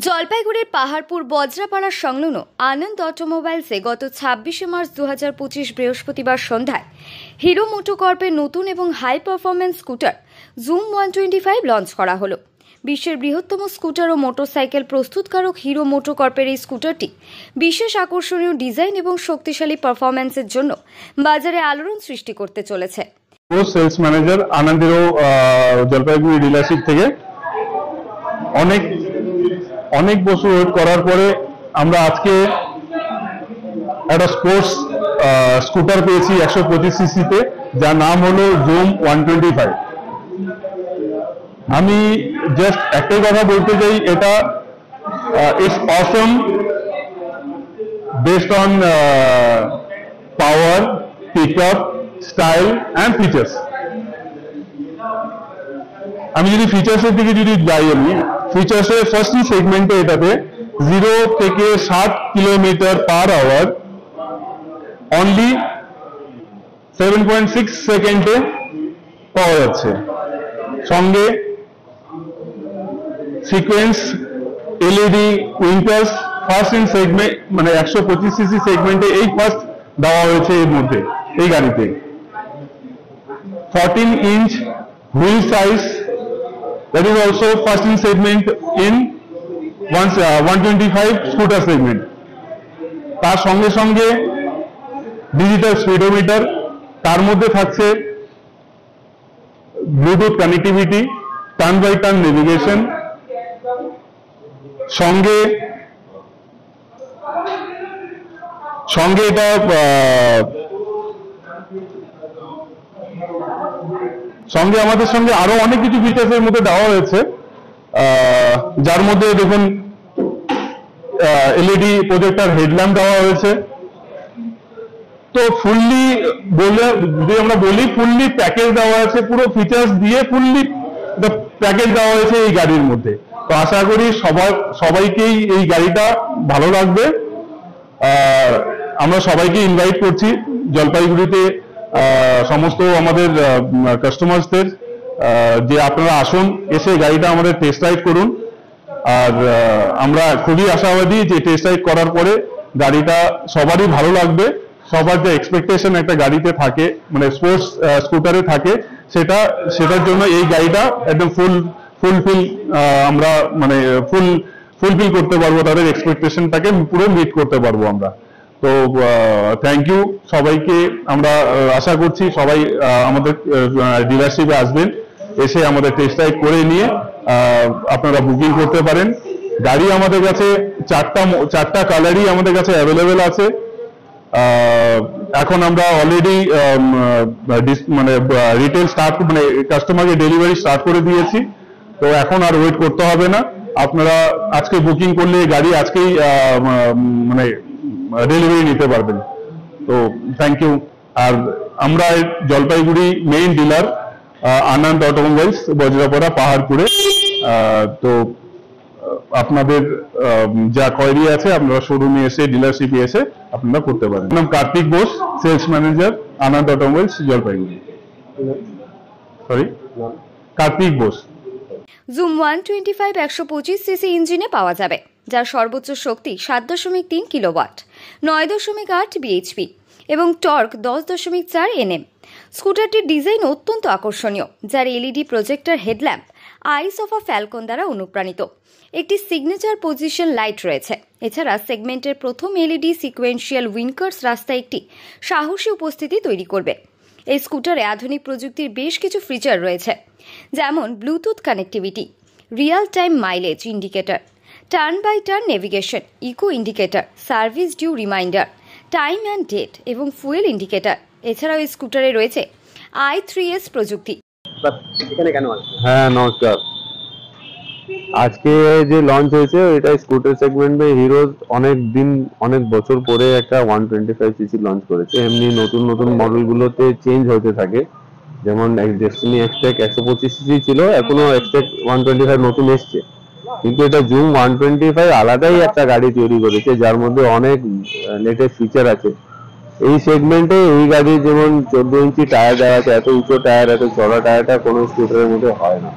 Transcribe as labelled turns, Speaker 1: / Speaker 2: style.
Speaker 1: জলপাইগুড়ির পাহাড়পুর বজ্রাপাড়া সংলগ্ন আনন্দ অটোমোবাইলসে গত ২৬শে মার্চ ২০২৫ বৃহস্পতিবার সন্ধ্যায় হিরো মোটোকর্পের নতুন এবং high performance scooter Zoom 125 launch করা হলো। বিশ্বের বৃহত্তম স্কুটার ও মোটরসাইকেল প্রস্তুতকারক হিরো মোটোকর্পের এই স্কুটারটি বিশেষ আকর্ষণীয় ডিজাইন এবং শক্তিশালী পারফরম্যান্সের জন্য বাজারে আলোড়ন সৃষ্টি করতে চলেছে।
Speaker 2: সেলস ম্যানেজার আনন্দের জলপাইগুড়ি ডিলারশিপ থেকে অনেক বছর ওয়েট করার পরে আমরা আজকে একটা স্পোর্টস স্কুটার পেয়েছি 125 সিসিতে, যার নাম হলো জুম 125। আমি জাস্ট একটাই কথা বলতে চাই, এটা it's Assam based on power, pickup, style and features. আমি যদি ফিচার্সের দিকে যাই, আমি ফিচার্সের ফার্স্ট সেগমেন্টে এটাতে 0 থেকে 60 কিলোমিটার পার আওয়ার অনলি 7.6 সেকেন্ডে পাওয়া যাচ্ছে। সঙ্গে sequence LED winkers first in segment, মানে 125 সিসি সেগমেন্টে এই ফার্স্ট দেওয়া হয়েছে এর মধ্যে এই গাড়িতে। 14 inch wheel size, that is also first in segment in 125 scooter segment। তার সঙ্গে সঙ্গে ডিজিটাল স্পিডোমিটার, তার মধ্যে থাকছে Bluetooth connectivity, turn by turn navigation, সঙ্গে এটা সঙ্গে আমাদের সঙ্গে আরো অনেক কিছু ফিচার্স এর মধ্যে দেওয়া হয়েছে, যার মধ্যে দেখুন এলইডি প্রজেক্টর হেডল্যাম্প দেওয়া হয়েছে। তো ফুললি যদি আমরা বলি, ফুললি প্যাকেজ দেওয়া আছে, পুরো ফিচার্স দিয়ে ফুললি প্যাকেজ দেওয়া হয়েছে এই গাড়ির মধ্যে। তো আশা করি সবাইকেই এই গাড়িটা ভালো লাগবে। আমরা সবাইকে ইনভাইট করছি জলপাইগুড়িতে সমস্ত আমাদের কাস্টমারদের, যে আপনারা আসুন, এসে গাড়িটা আমাদের টেস্ট রাইড করুন। আর আমরা খুবই আশাবাদী যে টেস্ট রাইড করার পরে গাড়িটা সবারই ভালো লাগবে। সবার যে এক্সপেকটেশন একটা গাড়িতে থাকে, মানে স্পোর্টস স্কুটারে থাকে, সেটার জন্য এই গাড়িটা একদম ফুলফিল আমরা মানে ফুলফিল করতে পারবো, তাদের এক্সপেকটেশনটাকে পুরো মিট করতে পারবো আমরা। তো থ্যাংক ইউ সবাইকে। আমরা আশা করছি সবাই আমাদের ডিলারশিপে আসবেন, এসে আমাদের টেস্ট রাইড করে নিয়ে আপনারা বুকিং করতে পারেন। গাড়ি আমাদের কাছে চারটা কালারই আমাদের কাছে অ্যাভেলেবেল আছে। এখন আমরা অলরেডি মানে রিটেল স্টার্ট, মানে কাস্টমারকে ডেলিভারি স্টার্ট করে দিয়েছি। তো এখন আর ওয়েট করতে হবে না, আপনারা আজকে বুকিং করলে গাড়ি আজকেই মানে ডেলিভারি নিতে পারবেন। তো থ্যাংক ইউ। আর আমরা Jalpaiguri main dealer Anand automobiles, Bajrapara, পাহাড়পুরে। তো আপনাদের যা কোয়েরি আছে আপনারা শোরুমে এসে, ডিলারশিপে এসে আপনারা করতে পারেন। নাম Kartik Bose, sales manager, Anand automobiles, Jalpaiguri. Kartik Bose.
Speaker 1: Xoom 125 125 CC ইঞ্জিনে পাওয়া যাবে, যার সর্বোচ্চ শক্তি 7.3 কিলোওয়াট, 9.8 বিএইচপি এবং টর্ক 10.4 এনএম। স্কুটারটির ডিজাইন অত্যন্ত আকর্ষণীয়, যার LED projector headlamp eyes of a falcon দ্বারা অনুপ্রাণিত। একটি সিগনেচার পজিশন লাইট রয়েছে। এছাড়া সেগমেন্টের প্রথম এলইডি সিকোয়েন্সিয়াল উইঙ্কার্স রাস্তায় একটি সাহসী উপস্থিতি তৈরি করবে। এই স্কুটারে আধুনিক প্রযুক্তির বেশ কিছু ফিচার রয়েছে, যেমন Bluetooth connectivity, real time mileage indicator, turn by turn navigation, eco indicator, service due reminder, time and date এবং ফুয়েল ইন্ডিকেটর। এছাড়াও এই স্কুটারে রয়েছে i3s প্রযুক্তি।
Speaker 3: হ্যাঁ নমস্কার। আজকে যে লঞ্চ হয়েছে এটা স্কুটার সেগমেন্টে হিরো অনেক বছর পরে একটা 125 সিসি লঞ্চ করেছে। এমনি নতুন মডেলগুলোতে চেঞ্জ হতে থাকে, যেমন ডেস্টিনি এক্সটেক 125 সিসি ছিল, এখনো এক্সটেক 125 নতুন এসছে। কিন্তু এটা জুম 125 আলাদাই একটা গাড়ি তৈরি করেছে, যার মধ্যে অনেক লেটেস্ট ফিচার আছে। এই সেগমেন্টে এই গাড়ি যেমন 14 ইঞ্চি টায়ার দেওয়া আছে, এত উঁচু টায়ার, এত চড়া টায়ারটা কোনো স্কুটারের মধ্যে হয় না।